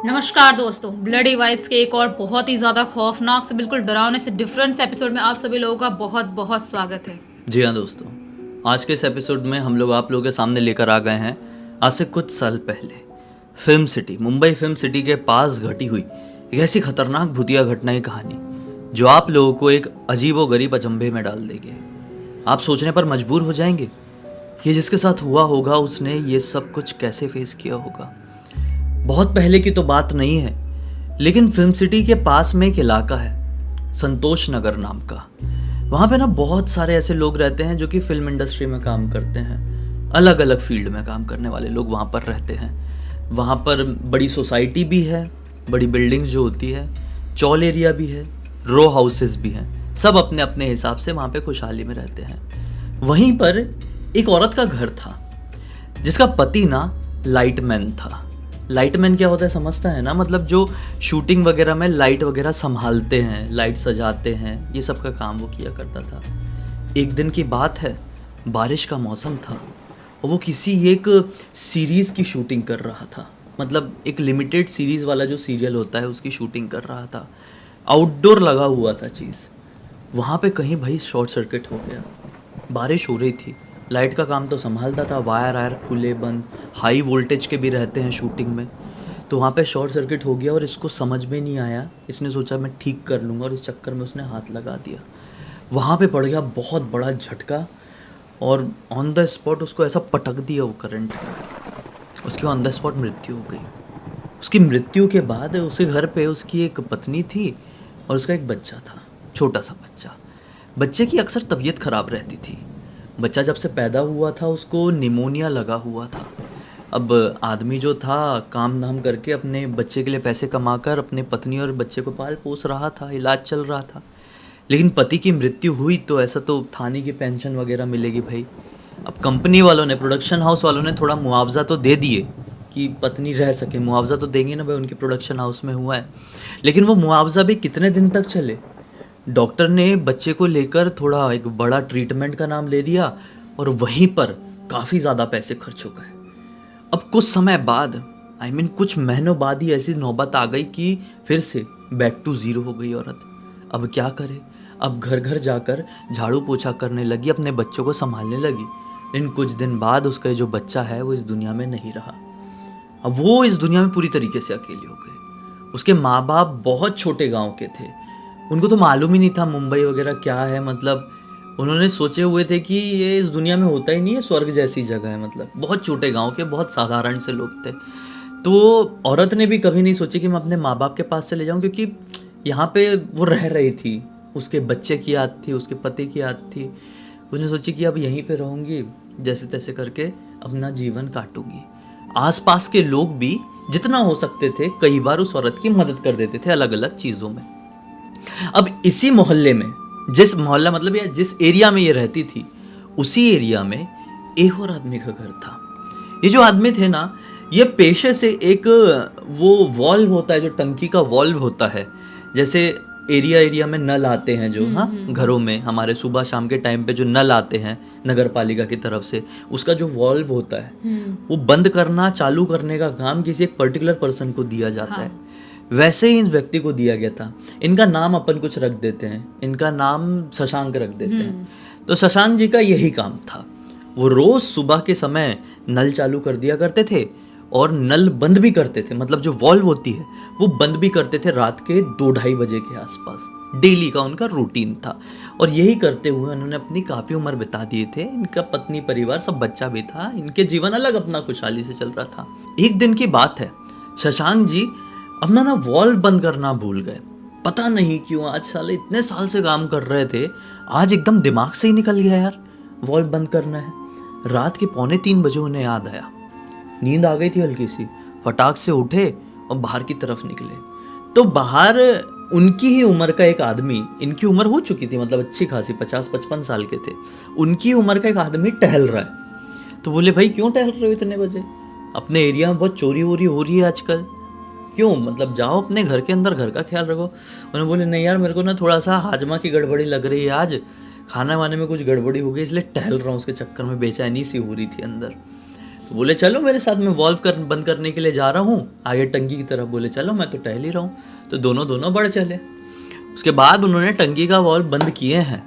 नमस्कार दोस्तों, bloody vibes के एक और बहुत ही ज़्यादा खौफनाक से बिल्कुल डरावने से डिफरेंट से एपिसोड में आप सभी लोगों का बहुत बहुत स्वागत है। जी हाँ दोस्तों, आज के इस एपिसोड में हम लोग आप लोगों के सामने लेकर आ गए हैं आज से कुछ साल पहले film city, Mumbai film city के पास घटी हुई एक ऐसी खतरनाक भूतिया घटना की कहानी जो आप लोगों को एक अजीबो गरीब अचंभे में डाल देगी। आप सोचने पर मजबूर हो जाएंगे, ये जिसके साथ हुआ होगा उसने ये सब कुछ कैसे फेस किया होगा। बहुत पहले की तो बात नहीं है, लेकिन फिल्म सिटी के पास में एक इलाका है संतोष नगर नाम का। वहाँ पे ना बहुत सारे ऐसे लोग रहते हैं जो कि फिल्म इंडस्ट्री में काम करते हैं, अलग अलग फील्ड में काम करने वाले लोग वहाँ पर रहते हैं। वहाँ पर बड़ी सोसाइटी भी है, बड़ी बिल्डिंग्स जो होती है, चौल एरिया भी है, रो हाउसेस भी हैं। सब अपने अपने हिसाब से वहाँ पे खुशहाली में रहते हैं। वहीं पर एक औरत का घर था जिसका पति ना लाइटमैन था। लाइटमैन क्या होता है समझता है ना, मतलब जो शूटिंग वगैरह में लाइट वगैरह संभालते हैं, लाइट सजाते हैं, ये सब का काम वो किया करता था। एक दिन की बात है, बारिश का मौसम था और वो किसी एक सीरीज़ की शूटिंग कर रहा था। मतलब एक लिमिटेड सीरीज़ वाला जो सीरियल होता है उसकी शूटिंग कर रहा था। आउटडोर लगा हुआ था चीज़। वहाँ पे कहीं भाई शॉर्ट सर्किट हो गया। बारिश हो रही थी, लाइट का काम तो संभालता था, वायर आयर खुले बंद, हाई वोल्टेज के भी रहते हैं शूटिंग में। तो वहाँ पे शॉर्ट सर्किट हो गया और इसको समझ में नहीं आया। इसने सोचा मैं ठीक कर लूँगा और इस चक्कर में उसने हाथ लगा दिया। वहाँ पे पड़ गया बहुत बड़ा झटका और ऑन द स्पॉट उसको ऐसा पटक दिया वो करंट। उसकी ऑन द स्पॉट मृत्यु हो गई। उसकी मृत्यु के बाद उसके घर पे उसकी एक पत्नी थी और उसका एक बच्चा था, छोटा सा बच्चा। बच्चे की अक्सर तबीयत खराब रहती थी। बच्चा जब से पैदा हुआ था उसको निमोनिया लगा हुआ था। अब आदमी जो था काम धाम करके अपने बच्चे के लिए पैसे कमाकर अपने पत्नी और बच्चे को पाल पोस रहा था, इलाज चल रहा था। लेकिन पति की मृत्यु हुई तो ऐसा तो था नहीं कि पेंशन वगैरह मिलेगी भाई। अब कंपनी वालों ने, प्रोडक्शन हाउस वालों ने थोड़ा मुआवजा तो दे दिए कि पत्नी रह सके। मुआवजा तो देंगे ना भाई, उनकी प्रोडक्शन हाउस में हुआ है। लेकिन वो मुआवजा भी कितने दिन तक चले। डॉक्टर ने बच्चे को लेकर थोड़ा एक बड़ा ट्रीटमेंट का नाम ले दिया और वहीं पर काफ़ी ज़्यादा पैसे खर्च हो गए। अब कुछ समय बाद, कुछ महीनों बाद ही ऐसी नौबत आ गई कि फिर से बैक टू ज़ीरो हो गई औरत। अब क्या करे, अब घर घर जाकर झाड़ू पोछा करने लगी, अपने बच्चों को संभालने लगी। लेकिन कुछ दिन बाद उसका जो बच्चा है वो इस दुनिया में नहीं रहा। अब वो इस दुनिया में पूरी तरीके से अकेली हो गई। उसके माँ बाप बहुत छोटे गांव के थे, उनको तो मालूम ही नहीं था मुंबई वगैरह क्या है। मतलब उन्होंने सोचे हुए थे कि ये इस दुनिया में होता ही नहीं है, स्वर्ग जैसी जगह है। मतलब बहुत छोटे गांव के बहुत साधारण से लोग थे। तो औरत ने भी कभी नहीं सोची कि मैं अपने माँ बाप के पास चले जाऊँ, क्योंकि यहाँ पे वो रह रही थी, उसके बच्चे की याद थी, उसके पति की याद थी। उसने सोची कि अब यहीं पे रहूँगी, जैसे तैसे करके अपना जीवन काटूंगी। आसपास के लोग भी जितना हो सकते थे कई बार उस औरत की मदद कर देते थे अलग अलग चीज़ों में। अब इसी मोहल्ले में, जिस मोहल्ला मतलब या जिस एरिया में ये रहती थी, उसी एरिया में एक और आदमी का घर था। ये जो आदमी थे ना, ये पेशे से एक वो वॉल्व होता है, जो टंकी का वॉल्व होता है, जैसे एरिया एरिया में नल आते हैं जो, हाँ, घरों में हमारे सुबह शाम के टाइम पे जो नल आते हैं नगर पालिका की तरफ से, उसका जो वॉल्व होता है वो बंद करना चालू करने का काम किसी एक पर्टिकुलर पर्सन को दिया जाता है। वैसे ही इस व्यक्ति को दिया गया था। इनका नाम अपन कुछ रख देते हैं, इनका नाम शशांक रख देते हैं। तो शशांक जी का यही काम था। वो रोज सुबह के समय नल चालू कर दिया करते थे और नल बंद भी करते थे। मतलब जो वॉल्व होती है वो बंद भी करते थे रात के 2-2:30 बजे के आसपास। डेली का उनका रूटीन था और यही करते हुए उन्होंने अपनी काफ़ी उम्र बिता दिए थे। इनका पत्नी, परिवार, सब बच्चा भी था। इनके जीवन अलग अपना खुशहाली से चल रहा था। एक दिन की बात है, शशांक जी अपना ना वॉल्व बंद करना भूल गए। पता नहीं क्यों, आज साले इतने साल से काम कर रहे थे, आज एकदम दिमाग से ही निकल गया यार वॉल्व बंद करना है। रात के 2:45 बजे उन्हें याद आया। नींद आ गई थी हल्की सी, फटाक से उठे और बाहर की तरफ निकले। तो बाहर उनकी ही उम्र का एक आदमी, इनकी उम्र हो चुकी थी मतलब अच्छी खासी, 50-55 साल के थे, उनकी उम्र का एक आदमी टहल रहा है। तो बोले भाई क्यों टहल रहे हो इतने बजे, अपने एरिया में बहुत चोरी वोरी हो रही है आजकल, क्यों, मतलब जाओ अपने घर के अंदर, घर का ख्याल रखो। उन्होंने बोले नहीं यार, मेरे को ना थोड़ा सा हाजमा की गड़बड़ी लग रही है, आज खाना वाने में कुछ गड़बड़ी हो गई, इसलिए टहल रहा हूँ, उसके चक्कर में बेचैनी सी हो रही थी अंदर। तो तो बोले चलो मेरे साथ, मैं वॉल्व बंद करने के लिए जा रहा हूँ आगे टंकी की तरफ। बोले चलो मैं तो टहल ही रहा हूँ। तो दोनों बढ़ चले। उसके बाद उन्होंने टंकी का वॉल्व बंद किए हैं,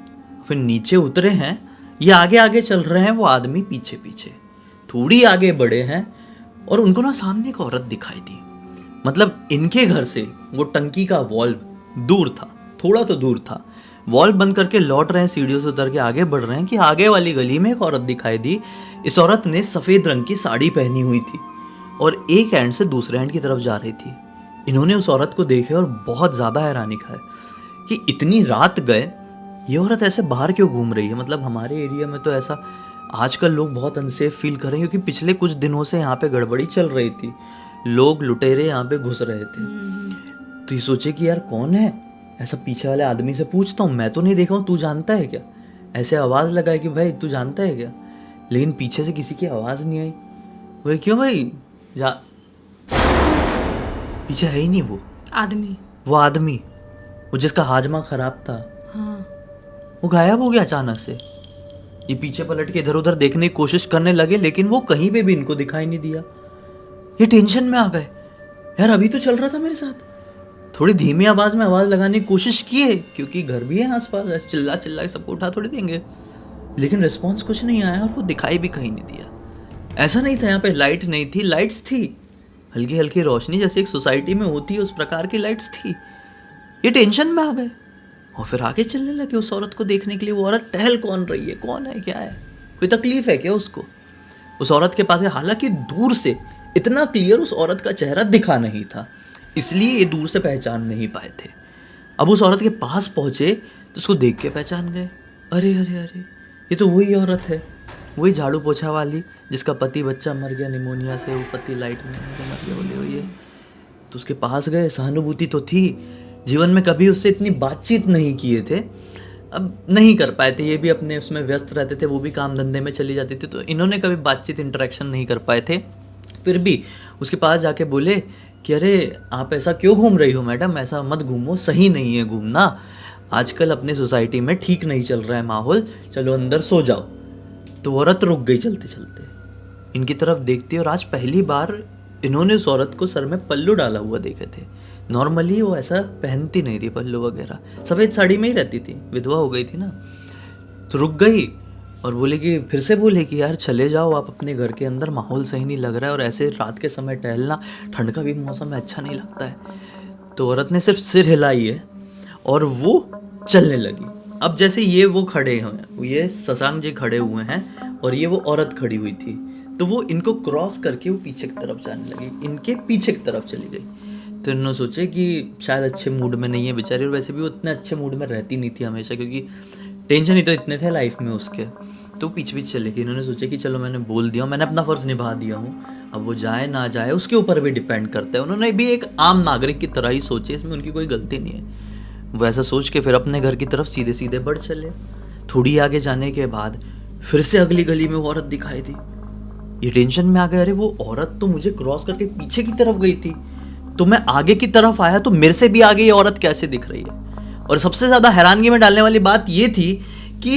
फिर नीचे उतरे हैं। ये आगे आगे चल रहे हैं, वो आदमी पीछे पीछे। थोड़ी आगे बढ़े हैं और उनको ना सामने एक औरत दिखाई दी। मतलब इनके घर से वो टंकी का वॉल्व दूर था, थोड़ा तो दूर था। वॉल्व बंद करके लौट रहे हैं, सीढ़ियों से उतर के आगे बढ़ रहे हैं कि आगे वाली गली में एक औरत दिखाई दी। इस औरत ने सफ़ेद रंग की साड़ी पहनी हुई थी और एक एंड से दूसरे एंड की तरफ जा रही थी। इन्होंने उस औरत को देखे और बहुत ज़्यादा हैरानी खाए कि इतनी रात गए ये औरत ऐसे बाहर क्यों घूम रही है। मतलब हमारे एरिया में तो ऐसा आजकल लोग बहुत अनसेफ फील कर रहे हैं, क्योंकि पिछले कुछ दिनों से यहाँ पे गड़बड़ी चल रही थी, लोग लुटेरे यहाँ पे घुस रहे थे। तो ये सोचे कि यार कौन है ऐसा, पीछे वाले आदमी से पूछता हूँ, मैं तो नहीं देखा हूँ, तू जानता है क्या। ऐसे आवाज़ लगाए कि भाई तू जानता है क्या, लेकिन पीछे से किसी की आवाज़ नहीं आई। बोले क्यों भाई, पीछे है ही नहीं वो आदमी वो जिसका हाजमा खराब था। हाँ। वो गायब हो गया अचानक से। ये पीछे पलट के इधर उधर देखने की कोशिश करने लगे, लेकिन वो कहीं पे भी इनको दिखाई नहीं दिया। ये टेंशन में आ गए, यार अभी तो चल रहा था मेरे साथ। थोड़ी धीमी आवाज में आवाज लगाने की कोशिश किए, क्योंकि घर भी है आसपास, चिल्ला चिल्ला के सबको उठा थोड़ी देंगे, लेकिन रिस्पॉन्स कुछ नहीं आया और वो दिखाई भी कहीं नहीं दिया। ऐसा नहीं था यहाँ पे लाइट नहीं थी, लाइट्स थी, हल्की हल्की रोशनी जैसे एक सोसाइटी में होती है उस प्रकार की लाइट्स थी। ये टेंशन में आ गए और फिर आगे चलने लगे उस औरत को देखने के लिए। वो औरत टहल कौन रही है, कौन है, क्या है, कोई तकलीफ है क्या उसको। उस औरत के पास, हालांकि दूर से इतना क्लियर उस औरत का चेहरा दिखा नहीं था, इसलिए ये दूर से पहचान नहीं पाए थे। अब उस औरत के पास पहुंचे तो उसको देख के पहचान गए। अरे अरे अरे, ये तो वही औरत है, वही झाड़ू पोछा वाली जिसका पति बच्चा मर गया निमोनिया से, वो पति लाइट में मर गया, बोले हुई है। तो उसके पास गए, सहानुभूति तो थी, जीवन में कभी उससे इतनी बातचीत नहीं किए थे, अब नहीं कर पाए थे, ये भी अपने उसमें व्यस्त रहते थे, वो भी काम धंधे में चली जाती थी, तो इन्होंने कभी बातचीत इंटरेक्शन नहीं कर पाए थे। फिर भी उसके पास जाके बोले कि अरे आप ऐसा क्यों घूम रही हो मैडम, ऐसा मत घूमो, सही नहीं है घूमना, आजकल अपने सोसाइटी में ठीक नहीं चल रहा है माहौल, चलो अंदर सो जाओ। तो औरत रुक गई चलते चलते, इनकी तरफ देखती, और आज पहली बार इन्होंने उस औरत को सर में पल्लू डाला हुआ देखे थे। नॉर्मली वो ऐसा पहनती नहीं थी पल्लू वगैरह, सफ़ेद साड़ी में ही रहती थी, विधवा हो गई थी ना। तो रुक गई और बोले कि फिर से बोले कि यार चले जाओ आप अपने घर के अंदर, माहौल सही नहीं लग रहा है, और ऐसे रात के समय टहलना, ठंड का भी मौसम है, अच्छा नहीं लगता है। तो औरत ने सिर्फ सिर हिलाई है और वो चलने लगी। अब जैसे ये वो खड़े हैं, ये शशांक जी खड़े हुए हैं और ये वो औरत खड़ी हुई थी, तो वो इनको क्रॉस करके वो पीछे की तरफ जाने लगी, इनके पीछे की तरफ चली गई। तो इन्होंने सोचे कि शायद अच्छे मूड में नहीं है बेचारी, और वैसे भी वो इतने अच्छे मूड में रहती नहीं थी हमेशा, क्योंकि टेंशन ही तो इतने थे लाइफ में उसके। तो पीछे पीछे चले गए। इन्होंने सोचा कि चलो मैंने बोल दिया, मैंने अपना फ़र्ज़ निभा दिया हूँ, अब वो जाए ना जाए उसके ऊपर भी डिपेंड करता है। उन्होंने भी एक आम नागरिक की तरह ही सोचे, इसमें उनकी कोई गलती नहीं है। वैसा सोच के फिर अपने घर की तरफ सीधे सीधे बढ़ चले। थोड़ी आगे जाने के बाद फिर से अगली गली में वो औरत दिखाई दी। ये टेंशन में आ गए, अरे वो औरत तो मुझे क्रॉस करके पीछे की तरफ गई थी, तो मैं आगे की तरफ आया तो मेरे से भी आगे ये औरत कैसे दिख रही है। और सबसे ज़्यादा हैरानगी में डालने वाली बात ये थी कि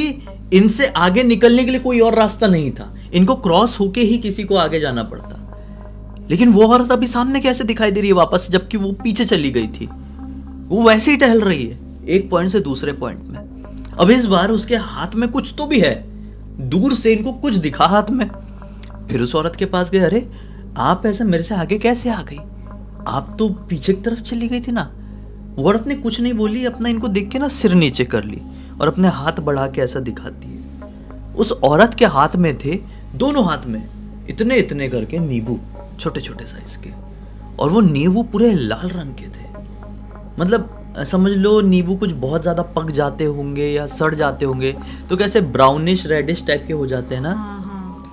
इनसे आगे निकलने के लिए कोई और रास्ता नहीं था, इनको क्रॉस होके ही किसी को आगे जाना पड़ता। लेकिन वो औरत अभी सामने कैसे दिखाई दे रही है वापस, जबकि वो पीछे चली गई थी। वो वैसे ही टहल रही है एक पॉइंट से दूसरे पॉइंट में। अब इस बार उसके हाथ में कुछ तो भी है, दूर से इनको कुछ दिखा हाथ में। फिर उस औरत के पास गए, अरे आप ऐसे मेरे से आगे कैसे आ गई, आप तो पीछे की तरफ चली गई थी ना। वो औरत ने कुछ नहीं बोली, अपना इनको देख के ना सिर नीचे कर ली और अपने हाथ बढ़ा के ऐसा दिखाती है। उस औरत के हाथ में थे, दोनों हाथ में इतने इतने करके नींबू, छोटे छोटे साइज के, और वो नींबू पूरे लाल रंग के थे। मतलब समझ लो नींबू कुछ बहुत ज़्यादा पक जाते होंगे या सड़ जाते होंगे तो कैसे ब्राउनिश रेडिश टाइप के हो जाते हैं ना,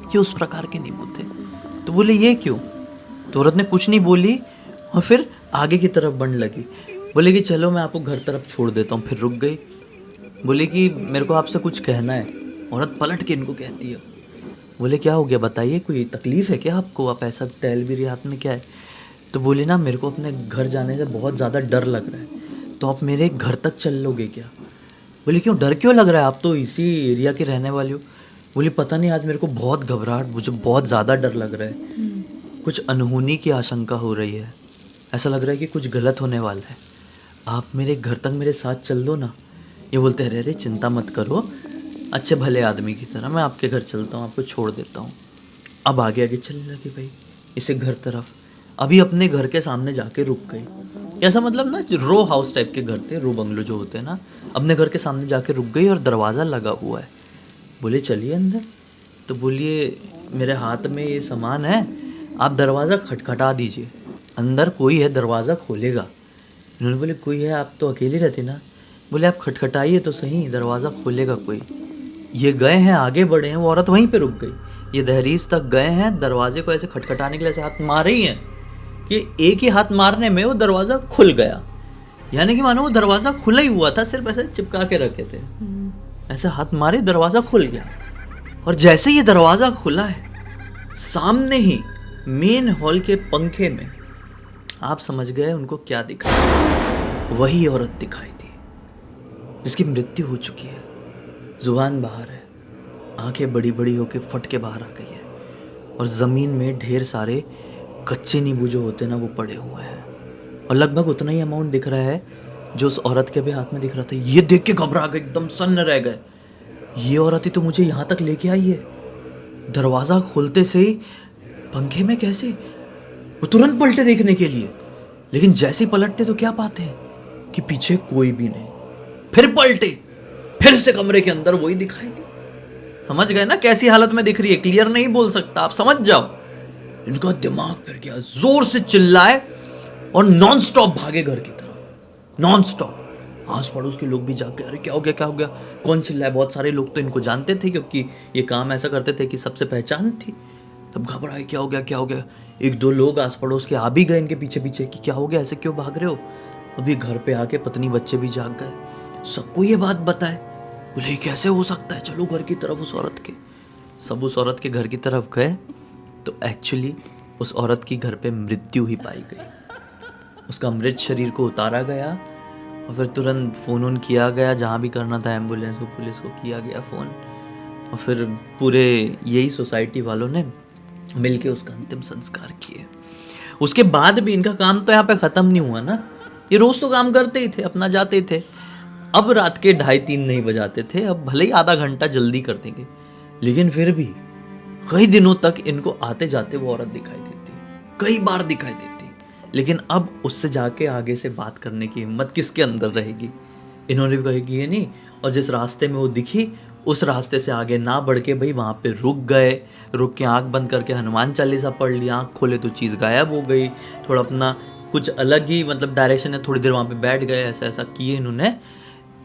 ये उस प्रकार के नींबू थे। तो बोले ये क्यों, तो औरत ने कुछ नहीं बोली और फिर आगे की तरफ बढ़ने लगी। बोले कि चलो मैं आपको घर तरफ छोड़ देता हूँ। फिर रुक गई, बोले कि मेरे को आपसे कुछ कहना है। औरत पलट के इनको कहती है, बोले क्या हो गया बताइए, कोई तकलीफ़ है क्या आपको, आप ऐसा टहल भी रही, हाथ में क्या है। तो बोले ना मेरे को अपने घर जाने से बहुत ज़्यादा डर लग रहा है, तो आप मेरे घर तक चल लोगे क्या। बोले क्यों, डर क्यों लग रहा है, आप तो इसी एरिया के रहने वाले हो। बोली पता नहीं आज मेरे को बहुत घबराहट, मुझे बहुत ज़्यादा डर लग रहा है, कुछ अनहोनी की आशंका हो रही है, ऐसा लग रहा है कि कुछ गलत होने वाला है, आप मेरे घर तक मेरे साथ चल दो ना। ये बोलते हैं अरे चिंता मत करो, अच्छे भले आदमी की तरह मैं आपके घर चलता हूँ, आपको छोड़ देता हूँ। अब आगे आगे चलने लगी भाई इसे घर तरफ। अभी अपने घर के सामने जाके रुक गई, ऐसा मतलब ना रो हाउस टाइप के घर थे, रो बंगलो जो होते हैं ना, अपने घर के सामने जाके रुक गई और दरवाज़ा लगा हुआ है। बोले चलिए अंदर, तो बोलिए मेरे हाथ में ये सामान है, आप दरवाज़ा खटखटा दीजिए, अंदर कोई है दरवाज़ा खोलेगा। इन्होंने बोले कोई है, आप तो अकेली रहती ना। बोले आप खटखटाइए तो सही, दरवाज़ा खोलेगा कोई। ये गए हैं, आगे बढ़े हैं, वो औरत वहीं पे रुक गई। ये दहलीज तक गए हैं, दरवाजे को ऐसे खटखटाने के लिए ऐसे हाथ मार ही हैं कि एक ही हाथ मारने में वो दरवाज़ा खुल गया। यानी कि मानो वो दरवाज़ा खुला ही हुआ था, सिर्फ ऐसे चिपका के रखे थे, ऐसे हाथ मारे दरवाज़ा खुल गया। और जैसे ये दरवाज़ा खुला है, सामने ही मेन हॉल के पंखे में आप समझ गए उनको क्या दिखा, वही औरत दिखाई दी जिसकी मृत्यु हो चुकी है। जुबान बाहर है, आंखें बड़ी बड़ी होकर फट के बाहर आ गई है, और ज़मीन में ढेर सारे कच्चे नींबू जो होते हैं ना वो पड़े हुए हैं, और लगभग उतना ही अमाउंट दिख रहा है जो उस औरत के भी हाथ में दिख रहा था। ये देख के घबरा गए, एकदम सन्न रह गए। ये औरत ही तो मुझे यहाँ तक लेके आई है, दरवाज़ा खोलते से ही पंखे में कैसे? वो तुरंत पलटे देखने के लिए, लेकिन जैसे ही पलटते तो क्या पाते हैं कि पीछे कोई भी नहीं। फिर पलटे, फिर से कमरे के अंदर वही दिखाई दी। समझ गए ना कैसी हालत में दिख रही है, क्लियर नहीं बोल सकता, आप समझ जाओ। इनका दिमाग फिर गया, जोर से चिल्लाए और नॉन स्टॉप भागे घर की तरफ, नॉन स्टॉप। आस पड़ोस के लोग भी जाग गए, अरे क्या हो गया क्या हो गया, कौन चिल्लाए। बहुत सारे लोग तो इनको जानते थे क्योंकि ये काम ऐसा करते थे कि सबसे पहचान थी। तब घबराए, क्या हो गया क्या हो गया। एक दो लोग आस पड़ोस के आ भी गए इनके पीछे पीछे कि क्या हो गया, ऐसे क्यों भाग रहे हो। अभी घर पे आके पत्नी बच्चे भी जाग गए, सबको ये बात बताए। बोले कैसे हो सकता है, चलो घर की तरफ उस औरत के। सब उस औरत के घर की तरफ गए तो एक्चुअली उस औरत की घर पे मृत्यु ही पाई गई। उसका मृत शरीर को उतारा गया और फिर तुरंत फ़ोन ऑन किया गया, जहाँ भी करना था एम्बुलेंस को, पुलिस को किया गया फ़ोन, और फिर पूरे यही सोसाइटी वालों ने मिलके उसका अंतिम संस्कार किए। उसके बाद भी इनका काम तो यहाँ पे ख़त्म नहीं हुआ ना, ये रोज़ तो काम करते ही थे, अपना जाते थे। अब रात के 2:30-3 नहीं बजाते थे, अब भले ही आधा घंटा जल्दी कर देंगे, लेकिन फिर भी कई दिनों तक इनको आते जाते वो औरत दिखाई देती, कई बार दिखाई देती। लेकिन अब उससे जाके आगे से बात करने की हिम्मत किसके अंदर रहेगी। इन्होंने भी कहा कि ये नहीं, और जिस रास्ते में वो दिखी उस रास्ते से आगे ना बढ़ के भाई वहाँ पे रुक गए, रुक के आंख बंद करके हनुमान चालीसा पढ़ ली, आंख खोले तो चीज़ गायब हो गई, थोड़ा अपना कुछ अलग ही मतलब डायरेक्शन है, थोड़ी देर वहाँ पे बैठ गए, ऐसा ऐसा किए इन्होंने।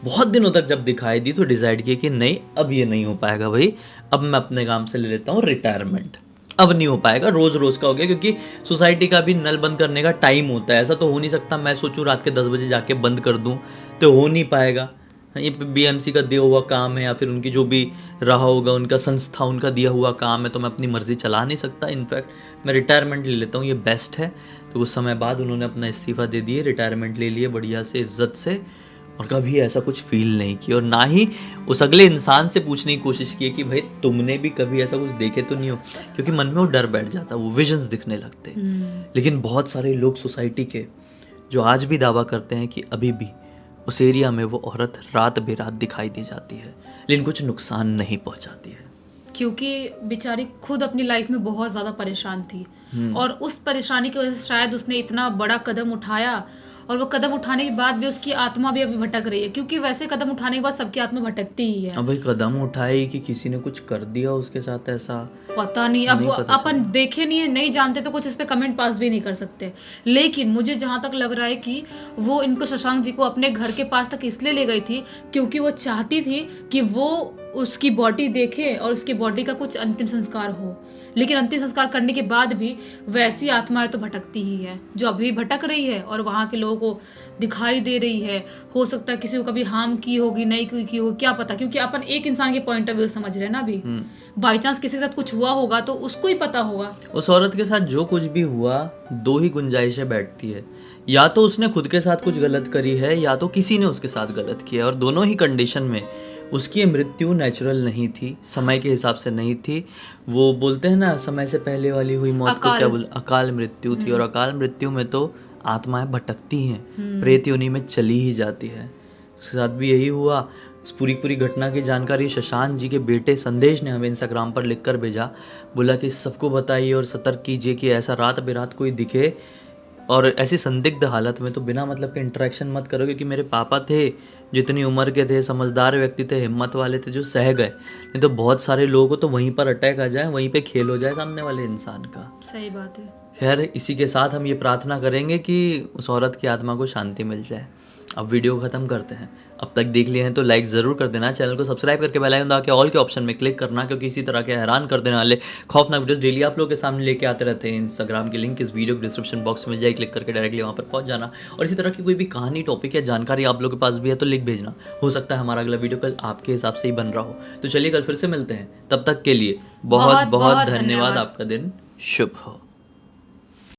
बहुत दिनों तक जब दिखाई दी तो डिसाइड किया कि नहीं अब ये नहीं हो पाएगा भाई, अब मैं अपने काम से ले लेता हूँ रिटायरमेंट, अब नहीं हो पाएगा, रोज़ रोज़ का हो गया, क्योंकि सोसाइटी का भी नल बंद करने का टाइम होता है, ऐसा तो हो नहीं सकता मैं सोचूं रात के 10 बजे जाके बंद कर दूं, तो हो नहीं पाएगा। ये बीएमसी का दिया हुआ काम है या फिर उनकी जो भी रहा होगा उनका संस्था उनका दिया हुआ काम है, तो मैं अपनी मर्जी चला नहीं सकता, इनफैक्ट मैं रिटायरमेंट ले लेता हूँ, ये बेस्ट है। तो कुछ समय बाद उन्होंने अपना इस्तीफ़ा दे दिए, रिटायरमेंट ले लिए बढ़िया से इज्जत से, और कभी ऐसा कुछ फील नहीं किया, और ना ही उस अगले इंसान से पूछने की कोशिश की कि भाई तुमने भी कभी ऐसा कुछ देखे तो नहीं हो, क्योंकि मन में वो डर बैठ जाता, वो विजन्स दिखने लगते। लेकिन बहुत सारे लोग सोसाइटी के जो आज भी दावा करते हैं कि अभी भी उस एरिया में वो औरत रात बेरात दिखाई दी जाती है, लेकिन कुछ नुकसान नहीं पहुंचाती है, क्योंकि बेचारी खुद अपनी लाइफ में बहुत ज़्यादा परेशान थी, और उस परेशानी की वजह से शायद उसने इतना बड़ा कदम उठाया, और वो कदम उठाने के बाद भी उसकी आत्मा भी अभी भटक रही है, क्योंकि वैसे कदम उठाने के बाद सबकी आत्मा भटकती ही है। अब भाई कदम उठाए कि किसी ने कुछ कर दिया उसके साथ ऐसा पता नहीं, अब अपन देखे नहीं है, नहीं जानते तो कुछ इस पे कमेंट पास भी नहीं कर सकते। लेकिन मुझे जहाँ तक लग रहा है कि वो इनको शशांक जी को अपने घर के पास तक इसलिए ले गई थी क्योंकि वो चाहती थी कि वो उसकी बॉडी देखे और उसकी बॉडी का कुछ अंतिम संस्कार हो। लेकिन अंतिम संस्कार करने के बाद भी वैसी आत्माएं तो भटकती ही है, जो अभी भटक रही है और वहाँ के लोगों को दिखाई दे रही है। हो सकता है किसी को कभी हार्म की होगी, नहीं की होगी, क्या पता, क्योंकि अपन एक इंसान के पॉइंट ऑफ व्यू समझ रहे हैं ना। अभी बाई चांस किसी के साथ कुछ हुआ होगा तो उसको ही पता होगा। उस औरत के साथ जो कुछ भी हुआ, दो ही गुंजाइशें बैठती है, या तो उसने खुद के साथ कुछ गलत करी है या तो किसी ने उसके साथ गलत किया है, और दोनों ही कंडीशन में उसकी मृत्यु नेचुरल नहीं थी, समय के हिसाब से नहीं थी। वो बोलते हैं ना, समय से पहले वाली हुई मौत को क्या बोल, अकाल मृत्यु थी। और अकाल मृत्यु में तो आत्माएं भटकती हैं, प्रेत योनि में चली ही जाती है। उसके साथ भी यही हुआ। इस पूरी घटना की जानकारी शशांक जी के बेटे संदेश ने हमें इंस्टाग्राम पर लिखकर भेजा। बोला कि सबको बताइए और सतर्क कीजिए कि ऐसा रात बेरात कोई दिखे और ऐसी संदिग्ध हालत में तो बिना मतलब के इंटरेक्शन मत करो। क्योंकि मेरे पापा थे, जितनी उम्र के थे, समझदार व्यक्ति थे, हिम्मत वाले थे, जो सह गए। नहीं तो बहुत सारे लोगों को तो वहीं पर अटैक आ जाए, वहीं पे खेल हो जाए सामने वाले इंसान का। सही बात है। खैर, इसी के साथ हम ये प्रार्थना करेंगे कि उस औरत की आत्मा को शांति मिल जाए। अब वीडियो ख़त्म करते हैं। अब तक देख लिए हैं तो लाइक ज़रूर कर देना, चैनल को सब्सक्राइब करके बेल आइकन दबा के ऑल के ऑप्शन में क्लिक करना, क्योंकि इसी तरह के हैरान कर देने वाले खौफनाक वीडियोस डेली आप लोगों के सामने लेके आते रहते हैं। इंस्टाग्राम की लिंक इस वीडियो के डिस्क्रिप्शन बॉक्स में मिल जाए, क्लिक करके डायरेक्टली वहाँ पर पहुँच जाना। और इसी तरह की कोई भी कहानी, टॉपिक या जानकारी आप लोगों के पास भी है तो लिख भेजना। हो सकता है हमारा अगला वीडियो कल आपके हिसाब से ही बन रहा हो। तो चलिए कल फिर से मिलते हैं, तब तक के लिए बहुत बहुत धन्यवाद। आपका दिन शुभ हो।